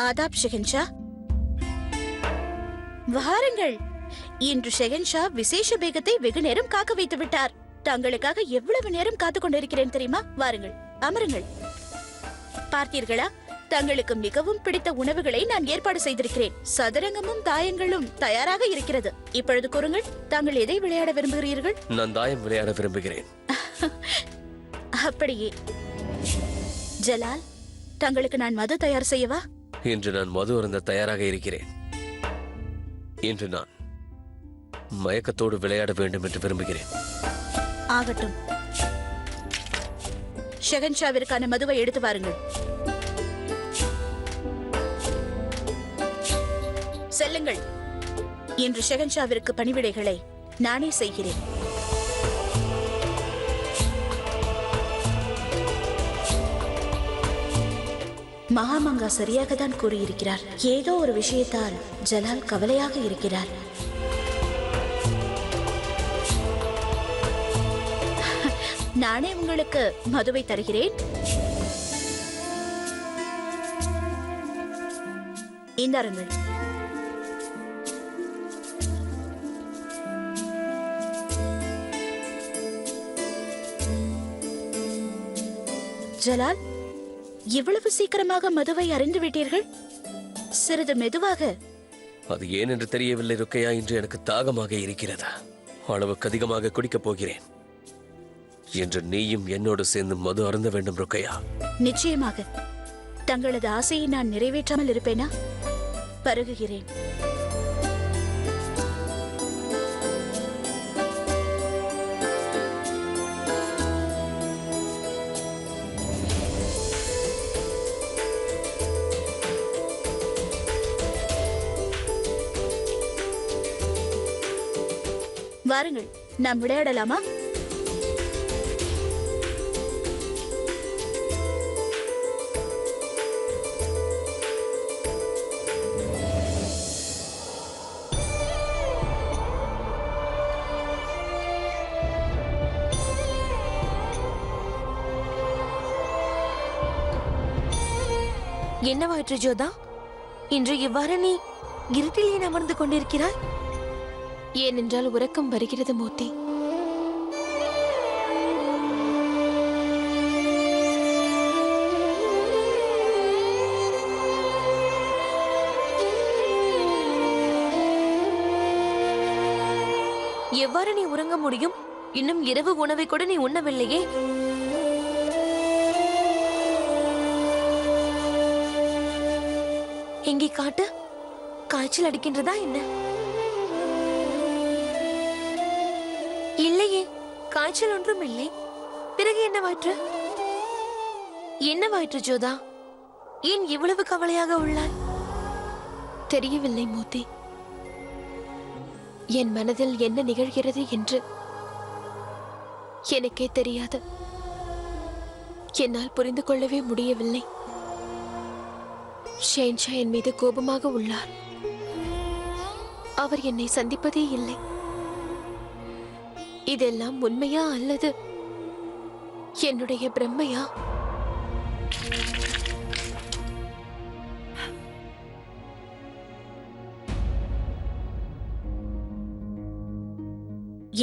ஆதாப் ஷெஹன்ஷா. வாருங்கள். இன்று ஷெஹன்ஷா விசேஷ பேகத்தை வெகு நேரம் காக்க வைத்து விட்டார். தங்களுக்காக எவ்வளவு நேரம் காத்துக் கொண்டிருக்கிறேன் தெரியுமா? வாருங்கள், அமருங்கள். பார்த்தீர்களா, தங்களுக்கு மிகவும் பிடித்த உணவுகளை நான் ஏற்பாடு செய்திருக்கிறேன். சதுரங்கமும் தாயங்களும் தயாராக இருக்கிறது. இப்பொழுது கூறுங்கள், தாங்கள் எதை விளையாட விரும்புகிறீர்கள்? நான் தாயம் விளையாட விரும்புகிறேன். அப்படியே. ஜலால், தங்களுக்கு நான் மது தயார் செய்யவா? இன்று நான் மது அருந்த தயாராக இருக்கிறேன். இன்று நான் மயக்கத்தோடு விளையாட வேண்டும் என்று விரும்புகிறேன். ஆகட்டும். ஷெஹன்ஷாவிற்கான மதுவை எடுத்து வாருங்கள். செல்லுங்கள். இன்று ஷெஹன்ஷாவிற்கு பணிவிடைகளை நானே செய்கிறேன். மகாமங்கா சரியாக தான் கூறியிருக்கிறார். ஏதோ ஒரு விஷயத்தால் ஜலால் கவலையாக இருக்கிறார். நானே உங்களுக்கு மதுவை தருகிறேன். இந்தாருங்கள். ஜலால், இவ்வளவு சீக்கிரமாக மதுவை அறிந்து விட்டீர்கள்? சிறிது மெதுவாக. அது ஏன் என்று தெரியவில்லை ருக்கையா. இன்று எனக்கு தாகமாக இருக்கிறது. அளவுக்கு அதிகமாக குடிக்கப் போகிறேன். என்று நீயும் என்னோடு சேர்ந்து மது அருந்த வேண்டும் ருக்கையா. நிச்சயமாக. தங்களது ஆசையை நான் நிறைவேற்றாமல் இருப்பேனா? பருகுகிறேன். வாருங்கள், நாம் விளையாடலாமா? என்னவாயிற்று ஜோதா? இன்று இவ்வாறு நீ இருட்டில் ஏன் அமர்ந்து கொண்டிருக்கிறாய்? ஏனென்றால் உறக்கம் வருகிறது மூர்த்தி. எவ்வாறு நீ உறங்க முடியும்? இன்னும் இரவு உணவை கூட நீ உண்ணவில்லையே. எங்கே காட்டு. காய்ச்சல் அடிக்கின்றதா என்ன? இல்லையே, காய்ச்சல் ஒன்றும் இல்லை. பிறகு என்னவாயிற்று? என்னவாயிற்று ஜோதா? ஏன் இவ்வளவு கவலையாக உள்ளாய்? தெரியவில்லை மூர்த்தி. என் மனதில் என்ன நிகழ்கிறது என்று எனக்கே தெரியாது. என்னால் புரிந்து கொள்ளவே முடியவில்லை. ஷெஹன்ஷா என் மீது கோபமாக உள்ளார். அவர் என்னை சந்திப்பதே இல்லை. இதெல்லாம் உண்மையா அல்லது என்னுடைய பிரம்மையா?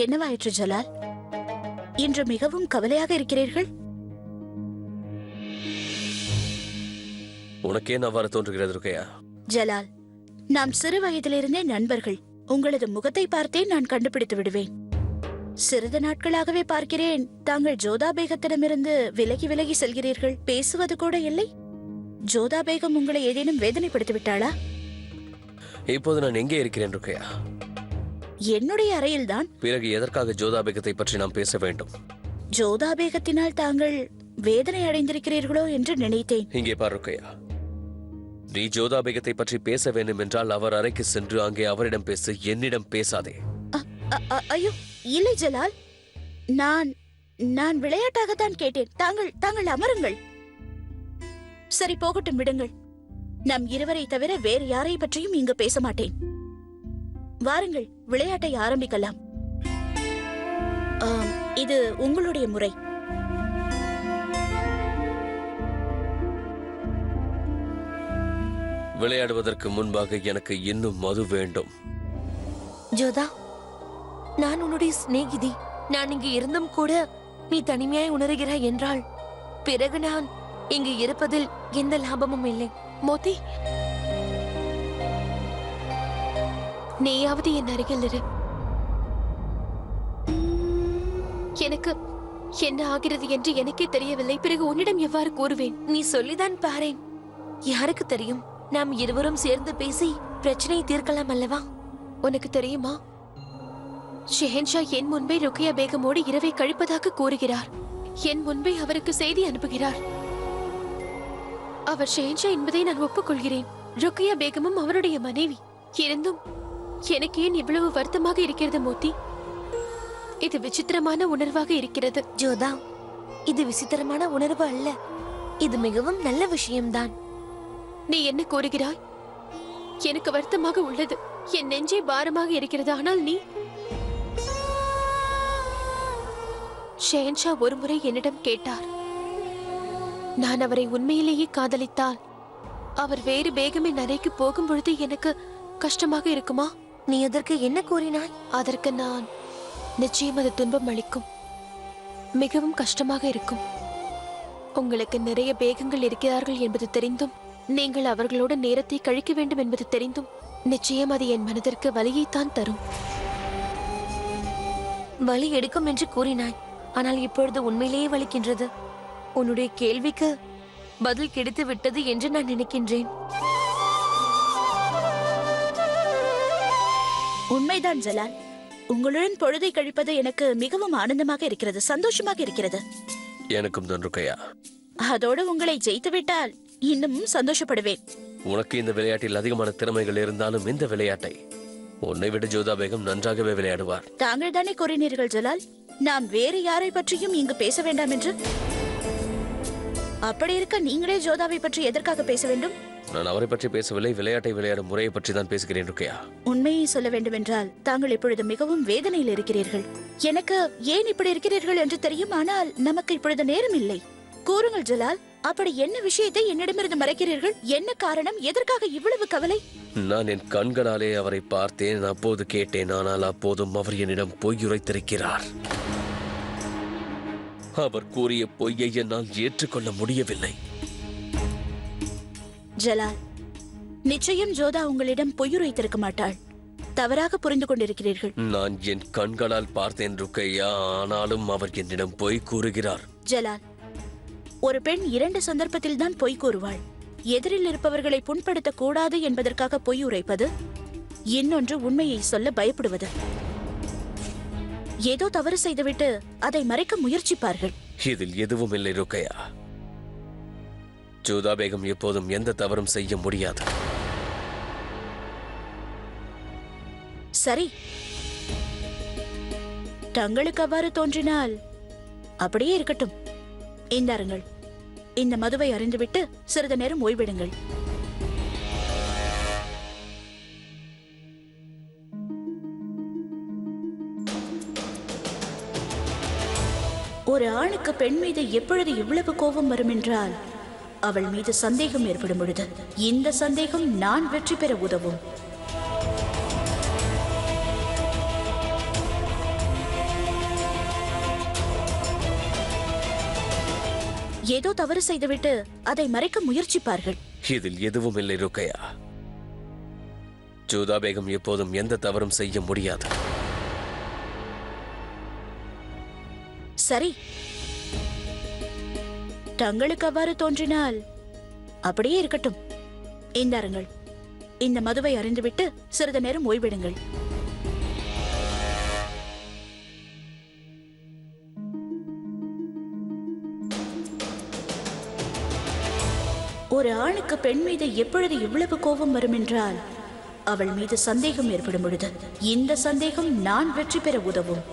என்னவாயிற்று ஜலால்? இன்று மிகவும் கவலையாக இருக்கிறீர்கள். உனக்கே அவ்வாறு தோன்றுகிறது ருக்கையா? ஜலால், நாம் சிறு வயதிலிருந்தே நண்பர்கள். உங்களது முகத்தை பார்த்தே நான் கண்டுபிடித்து விடுவேன். சிறிது நாட்களாகவே பார்க்கிறேன், தாங்கள் ஜோதா பேகத்திடமிருந்து விலகி விலகி செல்கிறீர்கள். பேசுவது கூட இல்லை. ஜோதா பேகம் உங்களை ஏதேனும் வேதனைப்படுத்தி விட்டாளா? இப்போது நான் எங்கே இருக்கிறேன் ருக்கையா? என்னுடைய அறையில்தான். பிறகு எதற்காக ஜோதா பேகத்தை பற்றி நாம் பேச வேண்டும்? ஜோதா பேகத்தினால் தாங்கள் வேதனை அடைந்திருக்கிறீர்களோ என்று நினைத்தேன். இங்கே பார் ருக்கையா, நீ ஜோதா பேகத்தை பற்றி பேச வேண்டும் என்றால் அவர் அறைக்கு சென்று அங்கே அவரிடம் பேசு, என்னிடம் பேசாதே. ஐயோ, இல்லை ஜலால், நான் விளையாட்டாகத்தான் கேட்டேன். தாங்கள் அமருங்கள். சரி, போகட்டும், விடுங்கள். நம் இருவரை தவிர வேறு யாரை பற்றியும் இங்கு பேச மாட்டேன். வாருங்கள், விளையாட்டை ஆரம்பிக்கலாம். இது உங்களுடைய முறை. விளையாடுவதற்கு முன்பாக எனக்கு இன்னும் மது வேண்டும். ஜோதா, நான் உன்னுடைய சிநேகிதி. நான் இங்கு இருந்தும் கூட நீ தனிமையாய் உணர்கிறாய் என்றால் பிறகு நான் இங்கு இருப்பதில் எந்த லாபமும் இல்லை. மோதி, நீயாவது என் அருகில் இரு. எனக்கு என்ன ஆகிறது என்று எனக்கே தெரியவில்லை. பிறகு உன்னிடம் எவ்வாறு கூறுவேன்? நீ சொல்லிதான் பாரேன். யாருக்கு தெரியும், நாம் இருவரும் சேர்ந்து பேசி பிரச்சனையை தீர்க்கலாம் அல்லவா? உனக்கு தெரியுமா, ஷெஹன்ஷா என் முன்பே ருக்கியா பேகமோடு இரவை கழிப்பதாக கூறுகிறார். என் முன்பே அவருக்கு செய்தி அனுப்புகிறார். அவர் ஷெஹன்ஷா என்பதை நான் ஒப்புக்கொள்கிறேன். ருக்கியா பேகமும் அவருடைய மனைவி. இருந்தும் எனக்கு ஏன் இவ்வளவு வருத்தமாக இருக்கிறது மோதி? இது விசித்திரமான உணர்வாக இருக்கிறது. ஜோதா, இது விசித்திரமான உணர்வு அல்ல, இது மிகவும் நல்ல விஷயம்தான். நீ என்ன கூறுகிறாய்? எனக்கு வருத்தமாக உள்ளது, என் நெஞ்சே பாரமாக இருக்கிறது. ஆனால் நீ? ஷெஹன்ஷா ஒருமுறை என்னிடம் கேட்டார், நான் அவரை உண்மையிலேயே காதலித்தால் அவர் வேறு பேகமின் அறைக்கு போகும் பொழுது எனக்கு கஷ்டமாக இருக்குமா? நீ அதற்கு என்ன கூறினாய்? அதற்கு நான், நிச்சயம் அது துன்பம் அளிக்கும், மிகவும் கஷ்டமாக இருக்கும். உங்களுக்கு நிறைய பேகங்கள் இருக்கிறார்கள் என்பது தெரிந்தும் நீங்கள் அவர்களோட நேரத்தை கழிக்க வேண்டும் என்பது தெரிந்தும் நிச்சயம் அது என் மனதிற்கு வலியைத்தான் தரும். வலி எடுக்கும் என்று கூறினாய், ஆனால் இப்பொழுது உண்மையிலேயே வலிக்கின்றது. உன்னுடைய கேள்விக்கு பதில் கிடைத்து விட்டது என்று நான் நினைக்கின்றேன். உண்மைதான் ஜலால், உங்களுடன் பொழுதை கழிப்பது எனக்கு மிகவும் ஆனந்தமாக இருக்கிறது, சந்தோஷமாக இருக்கிறது. எனக்கும் தான் ருக்கையா. அதோடு உங்களை ஜெயித்து விட்டால் இன்னும் சந்தோஷப்படுவேன். உனக்கு இந்த விளையாட்டில் அதிகமான திறமைகள் இருந்தாலும் இந்த விளையாட்டை உன்னை விட ஜோதா பேகம் நன்றாகவே விளையாடுவார். தாங்கள் தானே கூறினீர்கள் ஜலால், நாம் வேறு யாரை பற்றியும் இங்கு பேச வேண்டாம் என்று. அப்படி இருக்க நீங்களே ஜோதாவை பற்றி எதற்காக பேச வேண்டும்? நான் அவரை பற்றி பேசவில்லை, விளையாட்டை விளையாடும் முறையை பற்றி தான் பேசுகிறேன் ருக்கையா. உண்மையை சொல்ல வேண்டும் என்றால் தாங்கள் இப்பொழுது மிகவும் வேதனையில் இருக்கிறீர்கள். எனக்கு ஏன் இப்படி இருக்கிறீர்கள் என்று தெரியும், ஆனால் நமக்கு இப்பொழுது நேரம் இல்லை. கூறுங்கள் ஜலால், அப்படி என்ன விஷயத்தை என்னிடமிருந்து மறைக்கிறீர்கள்? என்ன காரணம்? எதற்காக இவ்வளவு கவலை? நான் என் கண்களாலே அவரை பார்த்தேன், அப்போது கேட்டேன். ஆனால் அப்போதும் அவர் என்னிடம் பொய் உரைத்திருக்கிறார். அவர் கூறிய பொய்யை என்னால் ஏற்றுக்கொள்ள முடியவில்லை. ஜலால், நிச்சயம் ஜோதா உங்களிடம் பொய்யுரைத்திருக்க மாட்டாள். தவறாக புரிந்து கொண்டிருக்கிறீர்கள். நான் என் கண்களால் பார்த்தேன் ருக்கையா, ஆனாலும் அவர் என்னிடம் பொய் கூறுகிறார். ஜலால், ஒரு பெண் 2 சந்தர்ப்பத்தில் தான் பொய் கூறுவாள். எதிரில் இருப்பவர்களை புண்படுத்த கூடாது என்பதற்காக பொய் உரைப்பது, இன்னொன்று உண்மையை சொல்ல பயப்படுவது. ஏதோ தவறு செய்துவிட்டு அதை மறைக்க முயற்சிப்பார்கள். இதில் எதுவும் இல்லை ருக்கையா. ஜோதா பேகம் எப்போதும் எந்த தவறும் செய்ய முடியாது. சரி, தங்களுக்கு அவ்வாறு தோன்றினால் அப்படியே இருக்கட்டும். இந்தாருங்கள், இந்த மதுவை அறிந்துவிட்டு சிறிது நேரம் ஓய்விடுங்கள். ஒரு ஆணுக்கு பெண் மீது எப்பொழுது இவ்வளவு கோபம் வரும் என்றால் அவள் மீது சந்தேகம் ஏற்படும் பொழுது. இந்த சந்தேகம் நான் வெற்றி பெற உதவும். ஏதோ தவறு செய்துவிட்டு அதை மறைக்க முயற்சிப்பார்கள். இதில் எதுவும் இல்லை ருக்கையா. ஜோதா பேகம் எப்போதும் எந்த தவறும் செய்ய முடியாது. சரி, தங்களுக்கு அவ்வாறு தோன்றினால் அப்படியே இருக்கட்டும். இந்தாருங்கள், இந்த மதுவை அறிந்துவிட்டு சிறிது நேரம் ஓய்விடுங்கள். ஒரு ஆணுக்கு பெண் மீது எப்பொழுது இவ்வளவு கோபம் வரும் என்றால் அவள் மீது சந்தேகம் ஏற்படும் பொழுது. இந்த சந்தேகம் நான் வெற்றி பெற உதவும்.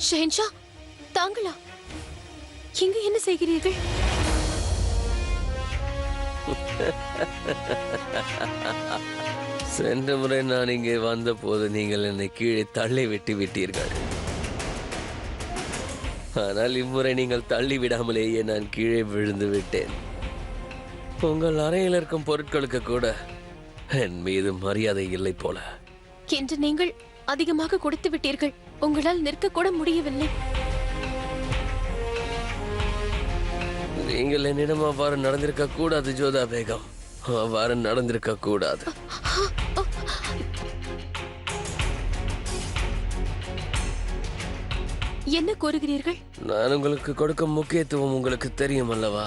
ஷெஹன்ஷா, தாங்களா இங்கு என்ன செய்கிறீர்கள்? சென்ற முறை நான் இங்கே வந்த போது நீங்கள் என்னை கீழே தள்ளி விட்டு விட்டீர்கள். ஆனால் இம்முறை நீங்கள் தள்ளி விடாமலேயே நான் கீழே விழுந்து விட்டேன். உங்கள் அறையில் இருக்கும் பொருட்களுக்கு கூட என் மீது மரியாதை இல்லை போல. என்று நீங்கள் அதிகமாக கொடுத்து விட்டீர்கள். உங்களால் நிற்க கூட முடியவில்லை. நீங்கள் என்னிடம் அவ்வாறு நடந்திருக்க கூடாது ஜோதா பேகம். அவ்வாறு நடந்திருக்க கூடாது. என்ன கூறுகிறீர்கள்? நான் உங்களுக்கு கொடுக்கும் முக்கியத்துவம் உங்களுக்கு தெரியும் அல்லவா?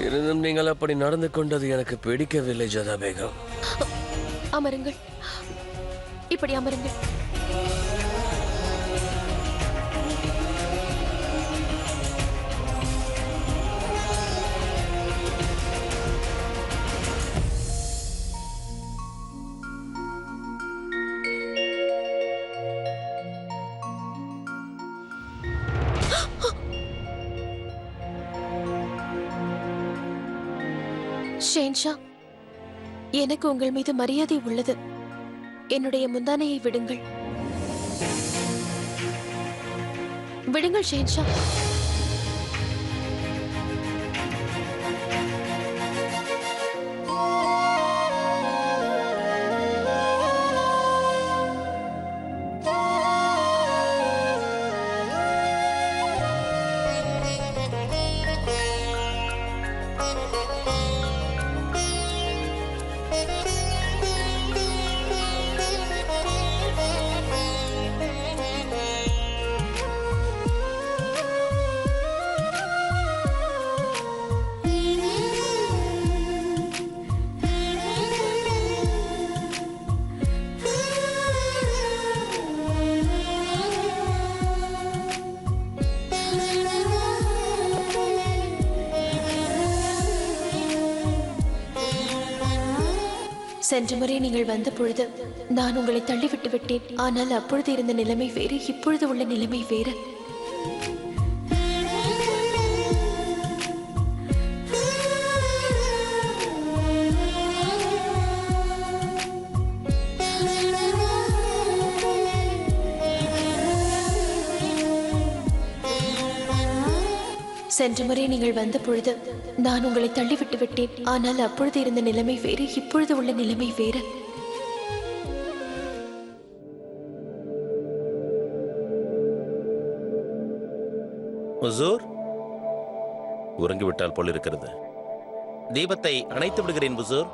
இருந்தும் நீங்கள் அப்படி நடந்து கொண்டது எனக்கு பிடிக்கவில்லை ஜோதா பேகம். அமருங்கள், இப்படி அமருங்கள். ஷெஹன்ஷா, எனக்கு உங்கள் மீது மரியாதை உள்ளது. என்னுடைய முந்தானையை விடுங்கள். விடுங்கள் ஷெஹன்ஷா. சென்ற முறை நீங்கள் வந்த பொழுது நான் உங்களை தள்ளிவிட்டு விட்டேன். ஆனால் அப்பொழுது இருந்த நிலைமை வேறு, இப்பொழுது உள்ள நிலைமை வேறு. சென்ற முறை நீங்கள் வந்த பொழுது நான் உங்களை தள்ளிவிட்டு விட்டேன். ஆனால் அப்பொழுது இருந்த நிலைமை வேறு, இப்பொழுது உள்ள நிலைமை வேறு. ஹுசூர், உறங்கிவிட்டால் போல் இருக்கிறது. தீபத்தை அணைத்து விடுகிறேன் ஹுசூர்.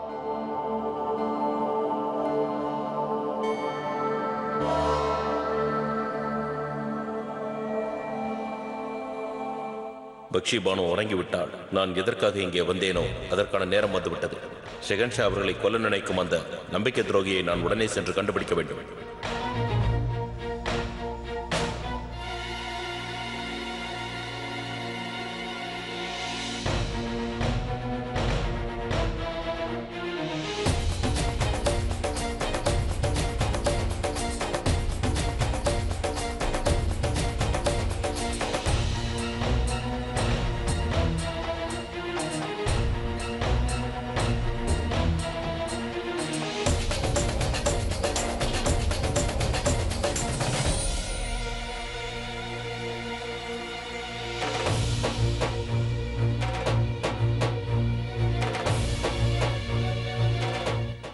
பக்ஷி பானு உறங்கிவிட்டால் நான் எதற்காக இங்கே வந்தேனோ அதற்கான நேரம் வந்துவிட்டது. ஷெஹன்ஷா அவர்களை கொல்ல நினைக்கும் அந்த நம்பிக்கை துரோகியை நான் உடனே சென்று கண்டுபிடிக்க வேண்டும்.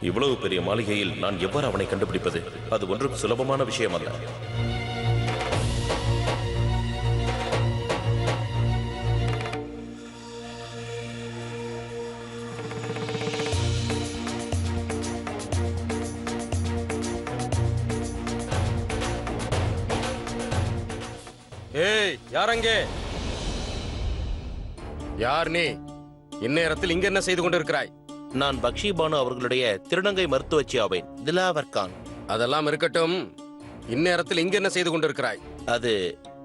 இவ்வளவு பெரிய மாளிகையில் நான் எவ்வாறு அவனை கண்டுபிடிப்பது? அது ஒன்றும் சுலபமான விஷயம் அல்ல. ஏய், யாரங்கே? யார் நீ? இந்நேரத்தில் இங்க என்ன செய்து கொண்டிருக்கிறாய்? நான் பக்ஷி பானு அவர்களுடைய திருநங்கை மருத்துவச்சி ஆவேன், திலாவர் கான். அதெல்லாம் இருக்கட்டும். இந்நேரத்தில் இங்க என்ன செய்து கொண்டிருக்கிறாய்? அது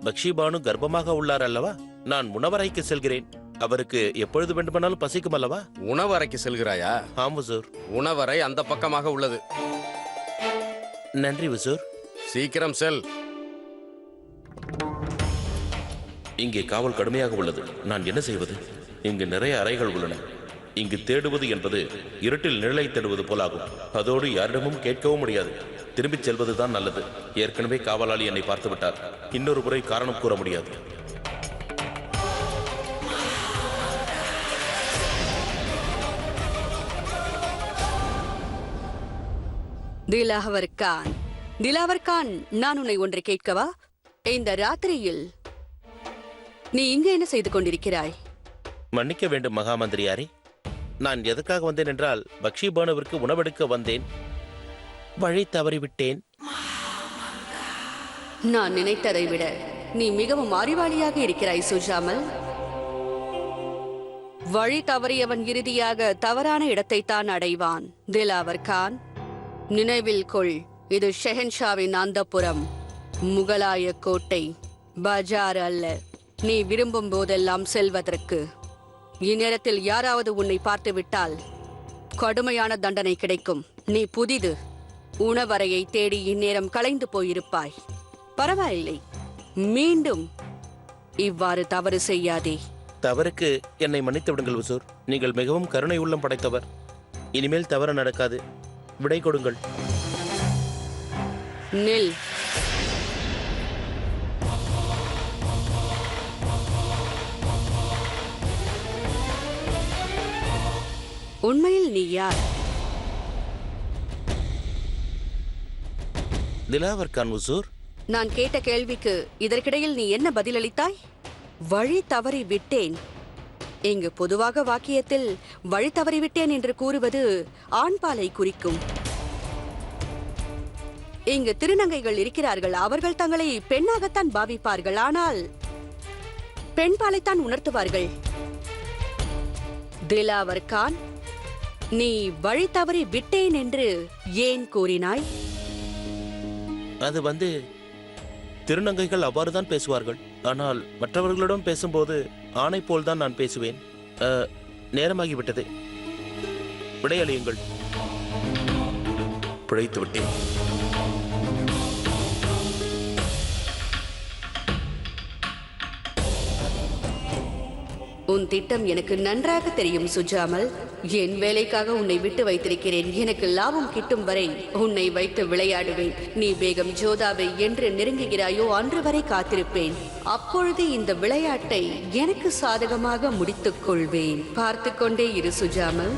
பக்ஷி பானு கர்ப்பமாக உள்ளார் அல்லவா? நான் உணவறைக்கு செல்கிறேன். அவருக்கு எப்பொழுது வேண்டுமானாலும் பசிக்கும் அல்லவா? உணவறைக்கு செல்கிறாயா? ஆம் ஹுசூர். உணவறை அந்த பக்கமாக உள்ளது. நன்றி ஹுசூர். சீக்கிரம் செல். இங்கே காவல் கடுமையாக உள்ளது. நான் என்ன செய்வது? இங்கு நிறைய அறைகள் உள்ளன. இங்கு தேடுவது என்பது இருட்டில் நிழலை தேடுவது போலாகும். அதோடு யாரிடமும் கேட்கவும் முடியாது. திரும்பிச் செல்வதுதான் நல்லது. ஏற்கனவே காவலாளி என்னை பார்த்து விட்டார். இன்னொரு முறை காரணம் கூற முடியாது. திலாவர் கான், நான் உன்னை ஒன்றை கேட்கவா? இந்த ராத்திரியில் நீ இங்கு என்ன செய்து கொண்டிருக்கிறாய்? மன்னிக்க வேண்டும் மகாமந்திரியாரே. நான் எதற்காக வந்தேன் என்றால் பக்ஷி பானுவிற்கு உணவெடுக்க வந்தேன். வழி தவறிவிட்டேன். நான் நினைத்ததை விட நீ மிகவும் அறிவாளியாக இருக்கிறாய் சுஜாமல். வழி தவறியவன் இறுதியாக தவறான இடத்தை தான் அடைவான். திலாவர் கான், நினைவில் கொள், இது ஷெஹன்ஷாவின் அந்தப்புறம், முகலாய கோட்டை, பஜார் அல்ல. நீ விரும்பும் போதெல்லாம் செல்வதற்கு. இந்நேரத்தில் யாராவது உன்னை பார்த்து விட்டால் கடுமையான தண்டனை கிடைக்கும். நீ புதிது உணவறையை தேடி இந்நேரம் கலைந்து போயிருப்பாய். பரவாயில்லை, மீண்டும் இவ்வாறு தவறு செய்யாதே. தவறுக்கு என்னை மன்னித்து விடுங்கள் உசூர். நீங்கள் மிகவும் கருணை உள்ளம் படைத்தவர். இனிமேல் தவறு நடக்காது. விடை கொடுங்கள். நில். உண்மையில் நீ யார்? திலாவர் கான் உசூர். நான் கேட்ட கேள்விக்கு இதற்கிடையில் நீ என்ன பதிலளித்தாய்? வழி தவறி விட்டேன். இங்கு பொதுவாக வாக்கியத்தில் வழி தவறிவிட்டேன் என்று கூறுவது ஆண்பாலை குறிக்கும். இங்கு திருநங்கைகள் இருக்கிறார்கள். அவர்கள் தங்களை பெண்ணாகத்தான் பாவிப்பார்கள். ஆனால் பெண்பாலைத்தான் உணர்த்துவார்கள். திலாவர் கான், நீ வழி தவறி விட்டேன் என்று ஏன் கூறினாய்? அது திருநங்கைகள் அவ்வாறுதான் பேசுவார்கள். ஆனால் மற்றவர்களிடம் பேசும்போது ஆணை போல்தான் நான் பேசுவேன். நேரமாகிவிட்டது. விடையளியுங்கள். பிழைத்து விட்டேன். உன் திட்டம் எனக்கு நன்றாக தெரியும் சுஜாமல். என் வேலைக்காக உன்னை விட்டு வைத்திருக்கிறேன். எனக்கு லாபம் கிட்டும் வரை உன்னை வைத்து விளையாடுவேன். நீ பேகம் ஜோதாவை என்று நெருங்குகிறாயோ அன்று வரை காத்திருப்பேன். அப்பொழுது இந்த விளையாட்டை எனக்கு சாதகமாக முடித்துக் கொள்வேன். பார்த்து கொண்டே இரு சுஜாமல்.